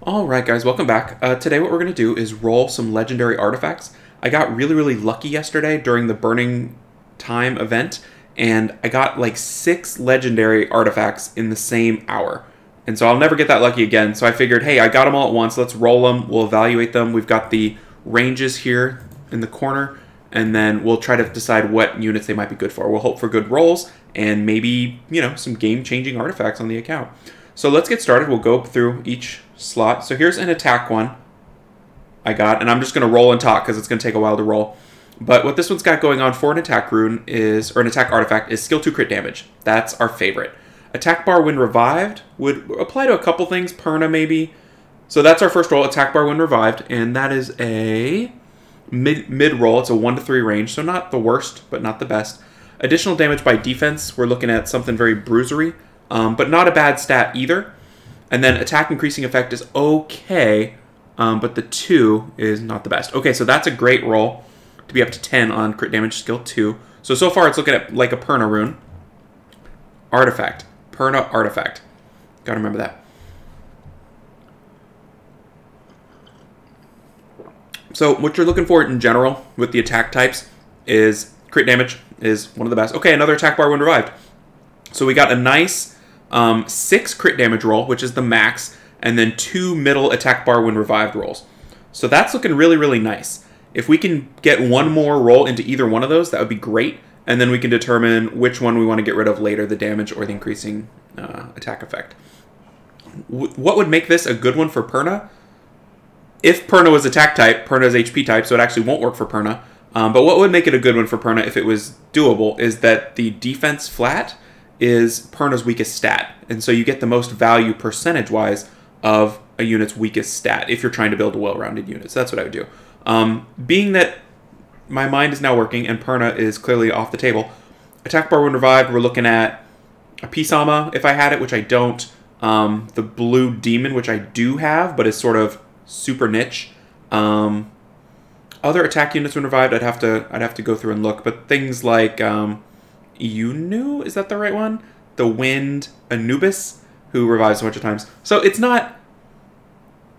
Alright guys, welcome back. Today what we're going to do is roll some legendary artifacts. I got really lucky yesterday during the Burning Time event, and I got like 6 legendary artifacts in the same hour. And so I'll never get that lucky again, so I figured, hey, I got them all at once, let's roll them, we'll evaluate them. We've got the ranges here in the corner, and then we'll try to decide what units they might be good for. We'll hope for good rolls, and maybe, you know, some game-changing artifacts on the account. So let's get started. We'll go through each slot. So here's an attack one I got, and I'm just going to roll and talk because it's going to take a while to roll. But what this one's got going on for an attack rune is, or an attack artifact, is skill 2 crit damage. That's our favorite. Attack bar when revived would apply to a couple things, Perna maybe. So that's our first roll, attack bar when revived, and that is a mid roll. It's a 1 to 3 range, so not the worst, but not the best. Additional damage by defense, we're looking at something very bruisery, but not a bad stat either. And then attack increasing effect is okay, but the 2 is not the best. Okay, so that's a great roll to be up to 10 on crit damage skill 2. So far it's looking at like a Perna rune. Artifact. Perna artifact. Gotta remember that. So what you're looking for in general with the attack types is crit damage is one of the best. Okay, another attack bar when revived. So we got a nice 6 crit damage roll, which is the max, and then 2 middle attack bar when revived rolls. So that's looking really nice. If we can get one more roll into either one of those, that would be great. And then we can determine which one we want to get rid of later, the damage or the increasing attack effect. What would make this a good one for Perna? If Perna was attack type, Perna is HP type, so it actually won't work for Perna. But what would make it a good one for Perna if it was doable is that the defense flat is Perna's weakest stat. And so you get the most value percentage-wise of a unit's weakest stat if you're trying to build a well-rounded unit. So that's what I would do. Being that my mind is now working and Perna is clearly off the table, attack bar when revived, we're looking at a Pisama if I had it, which I don't. The blue demon, which I do have, but is sort of super niche. Other attack units when revived, I'd have to go through and look. But things like Yunu, is that the right one? The Wind Anubis, who revives a bunch of times. So it's not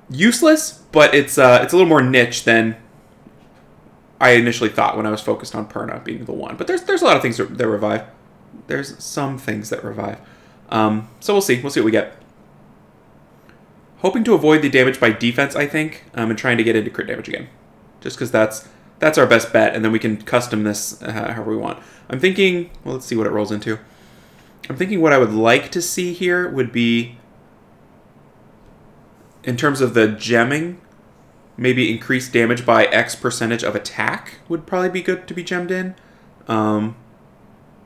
useless, but it's a little more niche than I initially thought when I was focused on Perna being the one. But there's a lot of things that revive. There's some things that revive. So we'll see. We'll see what we get. Hoping to avoid the damage by defense, I think, and trying to get into crit damage again. Just because that's our best bet, and then we can custom this however we want. I'm thinking, well, let's see what it rolls into. I'm thinking what I would like to see here would be, in terms of the gemming, maybe increased damage by X percentage of attack would probably be good to be gemmed in. But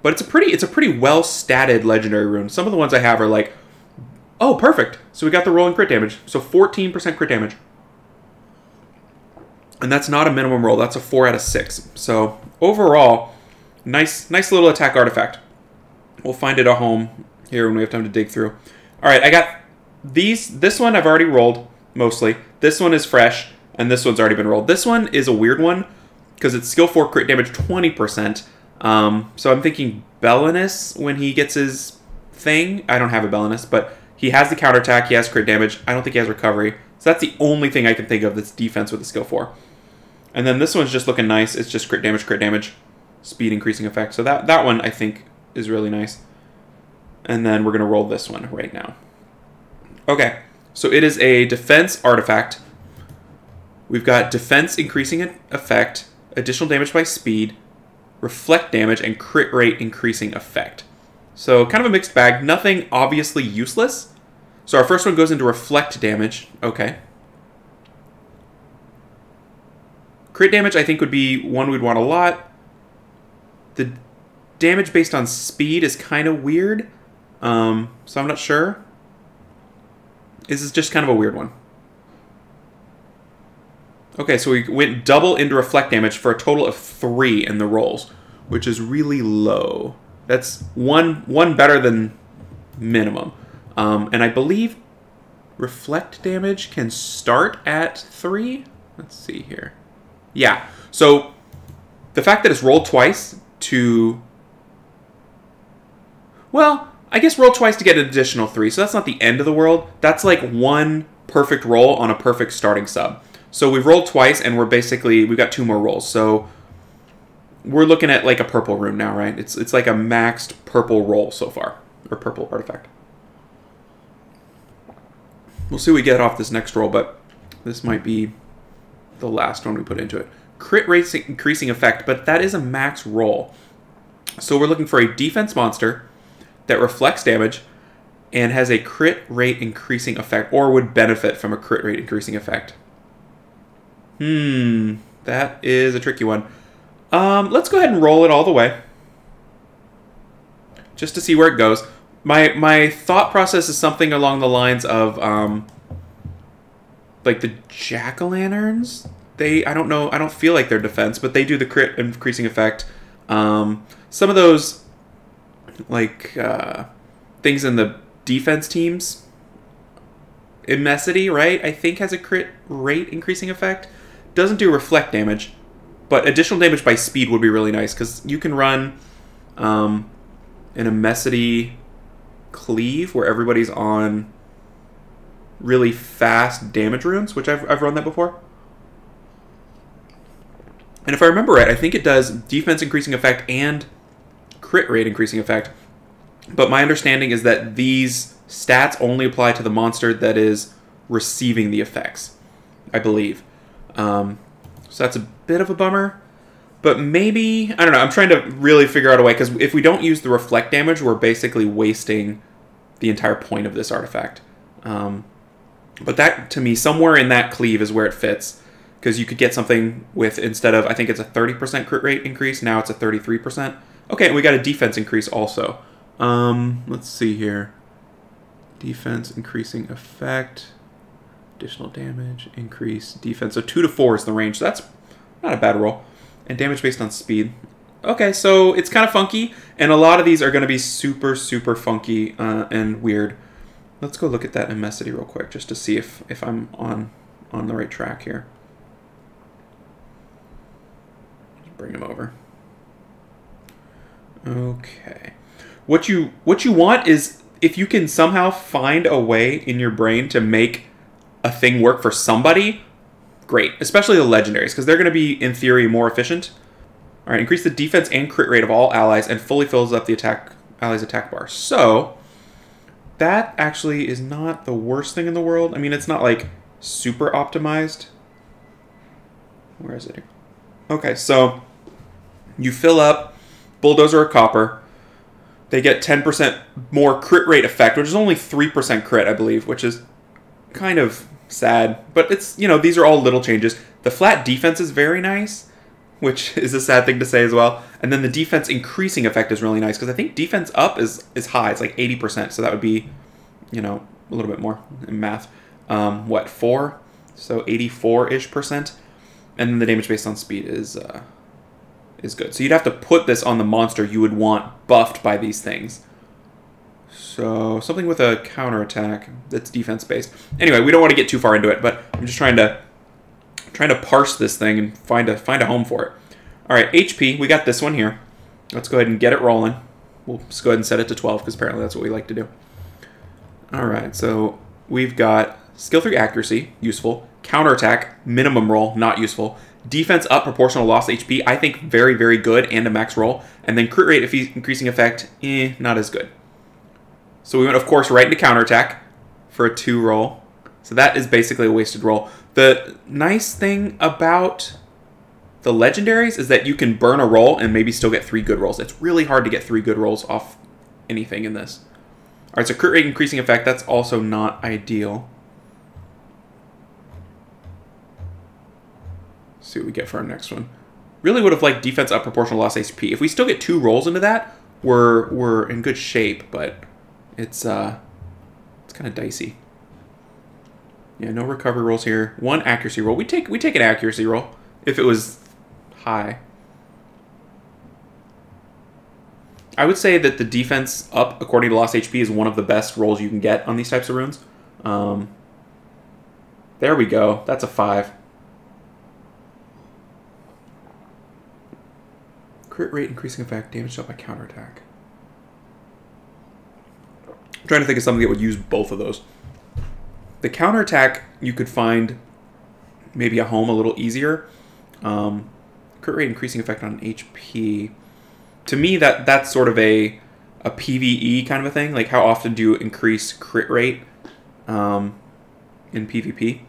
it's a pretty well statted legendary rune. Some of the ones I have are like, oh, perfect. So we got the rolling crit damage. So 14% crit damage. And that's not a minimum roll. That's a 4 out of 6. So overall, nice little attack artifact. We'll find it a home here when we have time to dig through. All right, I got these. This one I've already rolled mostly. This one is fresh, and this one's already been rolled. This one is a weird one because it's skill 4 crit damage 20%. So I'm thinking Belinus when he gets his thing. I don't have a Belinus, but he has the counterattack. He has crit damage. I don't think he has recovery. So that's the only thing I can think of that's defense with a skill 4. And then this one's just looking nice. It's just crit damage, speed increasing effect. So that one I think is really nice. And then we're going to roll this one right now. Okay, so it is a defense artifact. We've got defense increasing effect, additional damage by speed, reflect damage, and crit rate increasing effect. So kind of a mixed bag. Nothing obviously useless. So our first one goes into reflect damage. Okay. Crit damage, I think, would be one we'd want a lot. The damage based on speed is kind of weird. So I'm not sure. This is just kind of a weird one. Okay, so we went double into reflect damage for a total of 3 in the rolls, which is really low. That's one better than minimum. And I believe reflect damage can start at 3. Let's see here. Yeah, so the fact that it's rolled twice to... Well, I guess roll twice to get an additional 3, so that's not the end of the world. That's like 1 perfect roll on a perfect starting sub. So we've rolled twice, and we've got 2 more rolls. So we're looking at like a purple rune now, right? It's like a maxed purple roll so far, or purple artifact. We'll see what we get off this next roll, but this might be the last one we put into it. Crit rate increasing effect, but that is a max roll. So we're looking for a defense monster that reflects damage and has a crit rate increasing effect, or would benefit from a crit rate increasing effect. That is a tricky one. Let's go ahead and roll it all the way, just to see where it goes. My thought process is something along the lines of like the jack-o'-lanterns. I don't know. I don't feel like they're defense, but they do the crit increasing effect. Some of those like things in the defense teams, Immensity, right? I think has a crit rate increasing effect. Doesn't do reflect damage, but additional damage by speed would be really nice, because you can run an Immensity cleave where everybody's on really fast damage runes, which I've run that before. And if I remember right, I think it does defense increasing effect and crit rate increasing effect. But my understanding is that these stats only apply to the monster that is receiving the effects, I believe. So that's a bit of a bummer. But maybe, I don't know, I'm trying to really figure out a way, because if we don't use the reflect damage, we're basically wasting the entire point of this artifact. But that, to me, somewhere in that cleave is where it fits. Because you could get something with, instead of, I think it's a 30% crit rate increase, now it's a 33%. Okay, and we got a defense increase also. Let's see here. Defense increasing effect. Additional damage, increase, defense. So 2 to 4 is the range. So that's not a bad roll. And damage based on speed. Okay, so it's kind of funky. And a lot of these are going to be super, super funky and weird. Let's go look at that Immensity real quick, just to see if I'm on the right track here. Bring him over. Okay. What you want is, if you can somehow find a way in your brain to make a thing work for somebody, great. Especially the legendaries, because they're going to be, in theory, more efficient. All right, increase the defense and crit rate of all allies and fully fills up the allies' attack bar. So that actually is not the worst thing in the world. I mean, it's not like super optimized. Where is it? Okay, so you fill up Bulldozer or Copper. They get 10% more crit rate effect, which is only 3% crit, I believe, which is kind of sad. But it's, you know, these are all little changes. The flat defense is very nice, which is a sad thing to say as well. And then the defense increasing effect is really nice, because I think defense up is high. It's like 80%, so that would be, you know, a little bit more in math. What, 4? So 84-ish percent. And then the damage based on speed is good. So you'd have to put this on the monster you would want buffed by these things. So something with a counterattack that's defense based. Anyway, we don't want to get too far into it, but I'm just trying to parse this thing and find a home for it. All right, HP, we got this one here. Let's go ahead and get it rolling. We'll just go ahead and set it to 12, because apparently that's what we like to do. All right, so we've got skill 3 accuracy, useful. Counterattack, minimum roll, not useful. Defense up, proportional loss HP, I think very, very good, and a max roll. And then crit rate increasing effect, not as good. So we went, of course, right into counterattack for a 2 roll. So that is basically a wasted roll. The nice thing about the legendaries is that you can burn a roll and maybe still get 3 good rolls. It's really hard to get 3 good rolls off anything in this. All right, so crit rate increasing effect, that's also not ideal. Let's see what we get for our next one. Really would have liked defense up, proportional loss HP. If we still get 2 rolls into that, we're in good shape, but it's kind of dicey. Yeah, no recovery rolls here. 1 accuracy roll. We take an accuracy roll if it was high. I would say that the defense up according to lost HP is one of the best rolls you can get on these types of runes. There we go. That's a 5. Crit rate increasing effect, damage dealt by counterattack. I'm trying to think of something that would use both of those. The counterattack, you could find maybe a home a little easier. Crit rate increasing effect on HP. To me, that's sort of a PvE kind of a thing. Like, how often do you increase crit rate in PvP?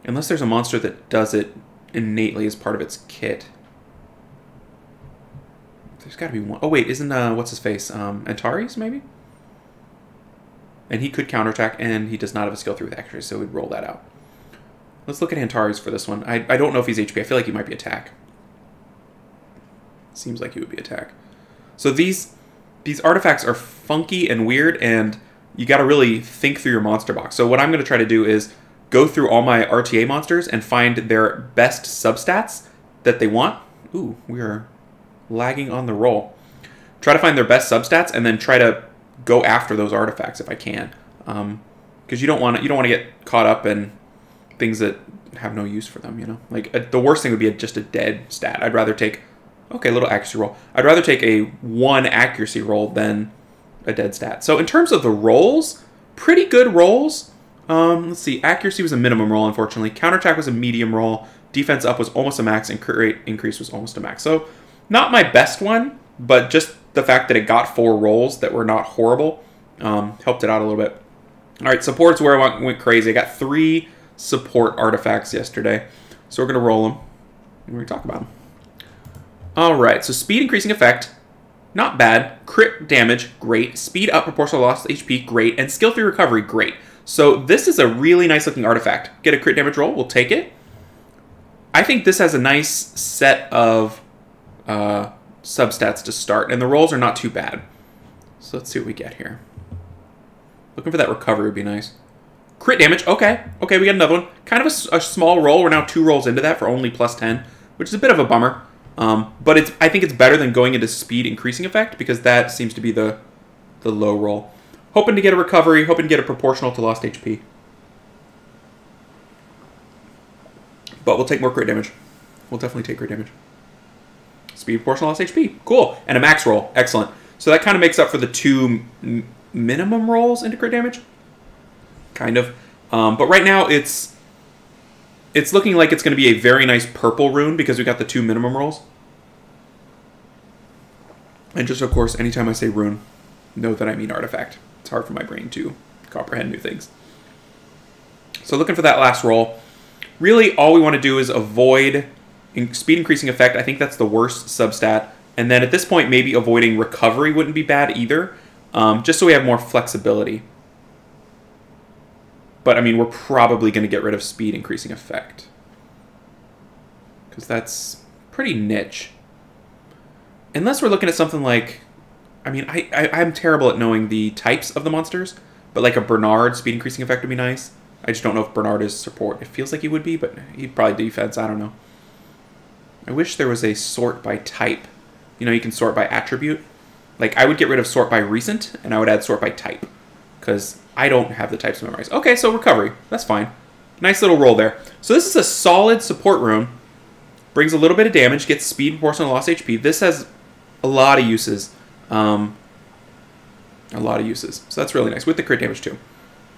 Unless there's a monster that does it innately as part of its kit. There's got to be one. Oh, wait, isn't, what's his face? Antares, maybe? And he could counterattack, and he does not have a skill 3 with accuracy, so we'd roll that out. Let's look at Antares for this one. I don't know if he's HP. I feel like he might be attack. Seems like he would be attack. So these artifacts are funky and weird, and you got to really think through your monster box. So what I'm going to try to do is go through all my RTA monsters and find their best substats that they want. Ooh, we are lagging on the roll. Try to find their best substats and then try to go after those artifacts if I can, because you don't want to get caught up in things that have no use for them. You know, like the worst thing would be just a dead stat. I'd rather take a little accuracy roll. I'd rather take a 1 accuracy roll than a dead stat. So in terms of the rolls, pretty good rolls. Let's see. Accuracy was a minimum roll, unfortunately. Counterattack was a medium roll. Defense up was almost a max, and crit rate increase was almost a max. So not my best one, but just the fact that it got 4 rolls that were not horrible helped it out a little bit. All right, support's where I went crazy. I got 3 support artifacts yesterday, so we're going to roll them, and we're going to talk about them. All right, so speed increasing effect, not bad. Crit damage, great. Speed up proportional to lost HP, great. And skill 3 recovery, great. So this is a really nice looking artifact. Get a crit damage roll, we'll take it. I think this has a nice set of substats to start, and the rolls are not too bad. So let's see what we get here. Looking for that recovery would be nice. Crit damage, okay. Okay, we got another one. Kind of a small roll. We're now 2 rolls into that for only +10, which is a bit of a bummer. But I think it's better than going into speed increasing effect, because that seems to be the low roll. Hoping to get a recovery, hoping to get a proportional to lost HP. But we'll take more crit damage. We'll definitely take crit damage. Speed proportional to lost HP. Cool. And a max roll. Excellent. So that kind of makes up for the 2 minimum rolls into crit damage. Kind of. But right now it's looking like it's going to be a very nice purple rune because we got the 2 minimum rolls. And just, of course, anytime I say rune, know that I mean artifact. It's hard for my brain to comprehend new things. So looking for that last roll. Really, all we want to do is avoid speed increasing effect. I think that's the worst substat. And then at this point, maybe avoiding recovery wouldn't be bad either, just so we have more flexibility. But, I mean, we're probably going to get rid of speed increasing effect, because that's pretty niche. Unless we're looking at something like... I mean, I'm terrible at knowing the types of the monsters, but like a Bernard speed increasing effect would be nice. I just don't know if Bernard is support. It feels like he would be, but he'd probably defense. I don't know. I wish there was a sort by type. You know, you can sort by attribute. Like, I would get rid of sort by recent, and I would add sort by type, because I don't have the types memorized. Okay, so recovery. That's fine. Nice little roll there. So this is a solid support rune. Brings a little bit of damage, gets speed proportional to lost HP. This has a lot of uses. A lot of uses. So that's really nice, with the crit damage too.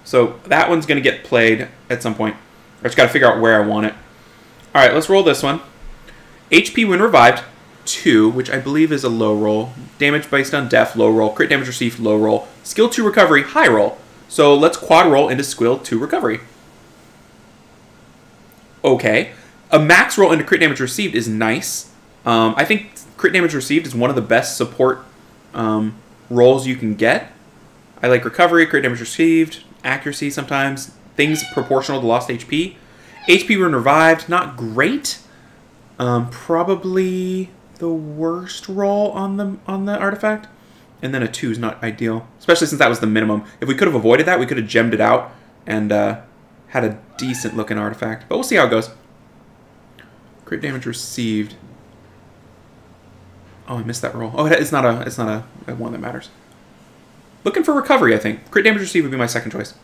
So that one's going to get played at some point. I just got to figure out where I want it. All right, let's roll this one. HP when revived, 2, which I believe is a low roll. Damage based on death, low roll. Crit damage received, low roll. Skill 2 recovery, high roll. So let's quad roll into skill 2 recovery. Okay. A max roll into crit damage received is nice. I think crit damage received is one of the best support rolls you can get. I like recovery, crit damage received, accuracy sometimes, things proportional to lost HP. HP when revived, not great. Probably the worst roll on the artifact. And then a 2 is not ideal, especially since that was the minimum. If we could have avoided that, we could have gemmed it out and had a decent looking artifact. But we'll see how it goes. Crit damage received. Oh, I missed that roll. Oh, it's not a one that matters. Looking for recovery, I think. Crit damage received would be my second choice.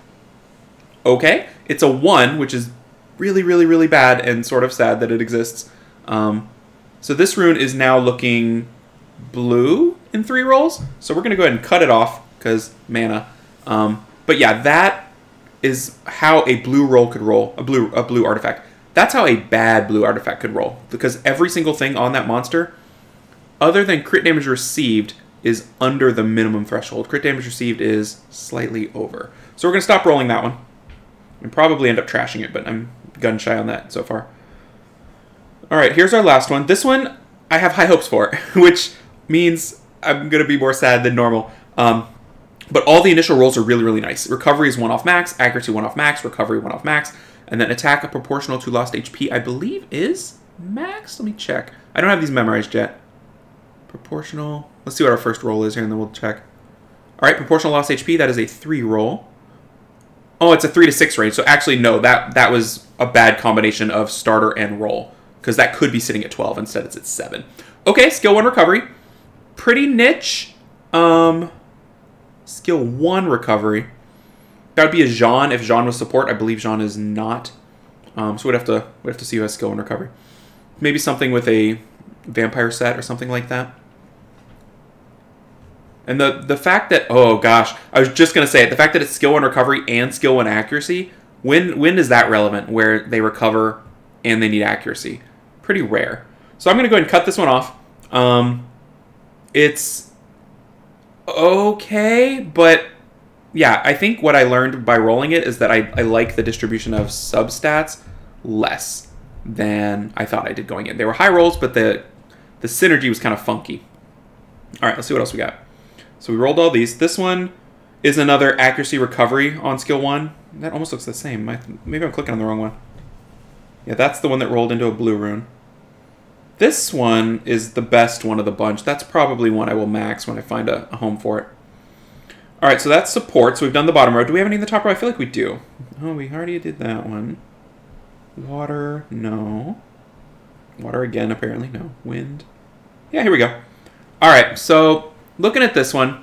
Okay, it's a 1, which is really, really, really bad and sort of sad that it exists. So this rune is now looking blue in 3 rolls. So we're going to go ahead and cut it off because mana. But yeah, that is how a blue roll could roll, a blue artifact. That's how a bad blue artifact could roll, because every single thing on that monster, other than crit damage received, is under the minimum threshold. Crit damage received is slightly over. So we're going to stop rolling that one. And probably end up trashing it, but I'm gun shy on that so far. Alright, here's our last one. This one, I have high hopes for, which means I'm going to be more sad than normal. But all the initial rolls are really, really nice. Recovery is 1 off max, accuracy 1 off max, recovery 1 off max, and then attack proportional to lost HP, I believe is max? Let me check. I don't have these memorized yet. Proportional. Let's see what our first roll is here, and then we'll check. Alright, proportional lost HP, that is a 3 roll. Oh, it's a 3 to 6 range, so actually, no, that was a bad combination of starter and roll, because that could be sitting at 12, instead it's at 7. Okay, skill 1 recovery. Pretty niche. Skill 1 recovery. That would be a Jean if Jean was support. I believe Jean is not. So we'd have to see who has skill 1 recovery. Maybe something with a vampire set or something like that. And the fact that, oh gosh, I was just going to say it, the fact that it's skill 1 recovery and skill 1 accuracy, when is that relevant where they recover and they need accuracy? Pretty rare. So I'm going to go ahead and cut this one off. It's okay, but yeah, I think what I learned by rolling it is that I like the distribution of substats less than I thought I did going in. They were high rolls, but the synergy was kind of funky. All right, let's see what else we got. So we rolled all these. This one is another accuracy recovery on skill 1. That almost looks the same. Maybe I'm clicking on the wrong one. Yeah, that's the one that rolled into a blue rune. This one is the best one of the bunch. That's probably one I will max when I find a home for it. Alright, so that's support. So we've done the bottom row. Do we have any in the top row? I feel like we do. Oh, we already did that one. Water, no. Water again, apparently. No. Wind. Yeah, here we go. Alright, so looking at this one,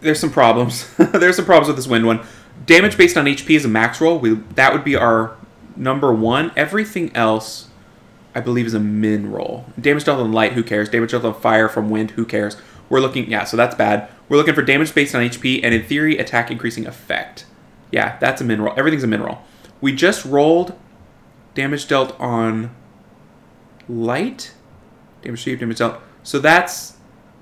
there's some problems. There's some problems with this wind one. Damage based on HP is a max roll. That would be our number 1. Everything else, I believe, is a min roll. Damage dealt on light, who cares? Damage dealt on fire from wind, who cares? We're looking, yeah, so that's bad. We're looking for damage based on HP and, in theory, attack increasing effect. Yeah, that's a min roll. Everything's a min roll. We just rolled damage dealt on light. Damage received, damage dealt. So that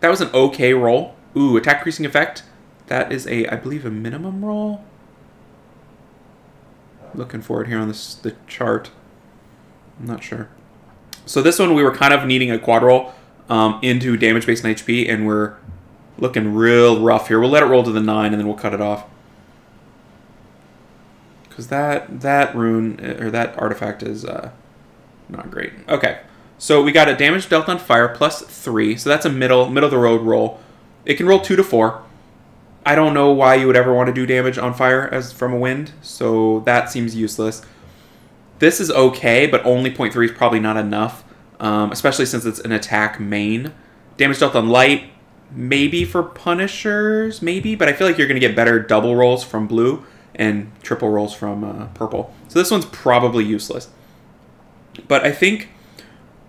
was an okay roll. Ooh, attack increasing effect. That is I believe, a minimum roll. Looking for it here on the chart. I'm not sure. So this one, we were kind of needing a quad roll into damage based on HP, and we're looking real rough here. We'll let it roll to the 9, and then we'll cut it off. Because that rune, or that artifact is not great. Okay, so we got a damage dealt on fire plus 3, so that's a middle of the road roll. It can roll 2 to 4. I don't know why you would ever want to do damage on fire as from a wind, so that seems useless. This is okay, but only 0.3 is probably not enough, especially since it's an attack main. Damage dealt on light, maybe for punishers, maybe, but I feel like you're going to get better double rolls from blue and triple rolls from purple. So this one's probably useless. But I think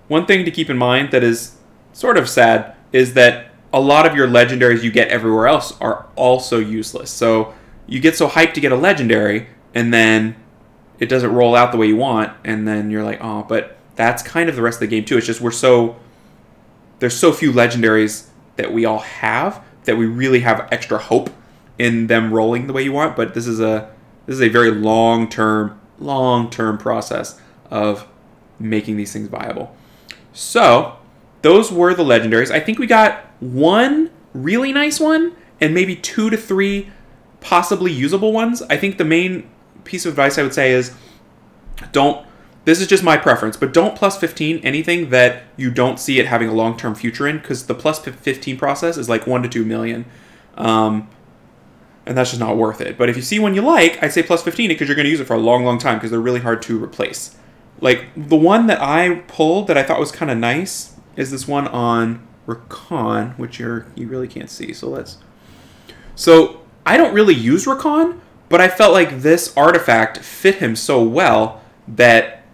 one thing to keep in mind that is sort of sad is that a lot of your legendaries you get everywhere else are also useless. So you get so hyped to get a legendary, and then it doesn't roll out the way you want, and then you're like, oh, but that's kind of the rest of the game too. It's just there's so few legendaries that we all have that we really have extra hope in them rolling the way you want. But this is a very long-term process of making these things viable. So those were the legendaries. I think we got one really nice one and maybe 2 to 3 possibly usable ones. I think the main piece of advice I would say is this is just my preference, but don't plus 15 anything that you don't see it having a long-term future in, because the plus 15 process is like 1 to 2 million. And that's just not worth it. But if you see one you like, I'd say plus 15 it because you're going to use it for a long, long time because they're really hard to replace. Like, the one that I pulled that I thought was kind of nice is this one on Recon, which you really can't see. So I don't really use Recon, but I felt like this artifact fit him so well that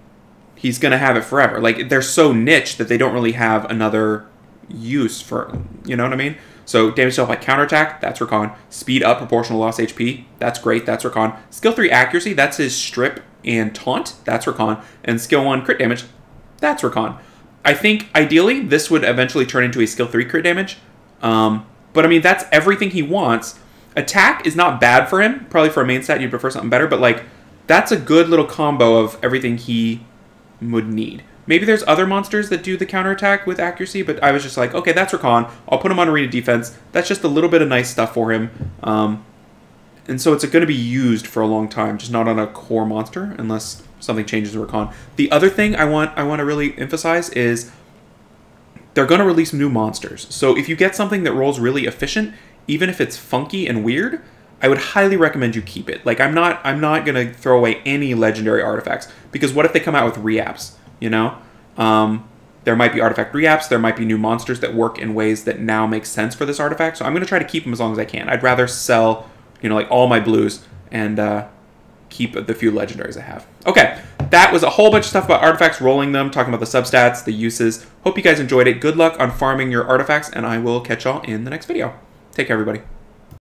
he's going to have it forever. Like, they're so niche that they don't really have another use for, you know what I mean? So damage dealt by counterattack, that's Rakan. Speed up, proportional loss HP, that's great, that's Rakan. Skill 3 accuracy, that's his strip and taunt, that's Rakan. And skill 1 crit damage, that's Rakan. I think ideally this would eventually turn into a skill 3 crit damage. But I mean, that's everything he wants. Attack is not bad for him. Probably for a main stat, you'd prefer something better. But like, that's a good little combo of everything he would need. Maybe there's other monsters that do the counterattack with accuracy, but I was just like, okay, that's Rakan. I'll put him on arena defense. That's just a little bit of nice stuff for him. And so it's going to be used for a long time, just not on a core monster unless something changes in Rakan. The other thing I want to really emphasize is they're going to release new monsters. So if you get something that rolls really efficient, even if it's funky and weird, I would highly recommend you keep it. Like, I'm not going to throw away any legendary artifacts, because what if they come out with re-apps, you know? There might be artifact re-apps, there might be new monsters that work in ways that now make sense for this artifact, so I'm going to try to keep them as long as I can. I'd rather sell, you know, like all my blues and keep the few legendaries I have. Okay, that was a whole bunch of stuff about artifacts, rolling them, talking about the substats, the uses. Hope you guys enjoyed it. Good luck on farming your artifacts, and I will catch y'all in the next video. Take care, everybody.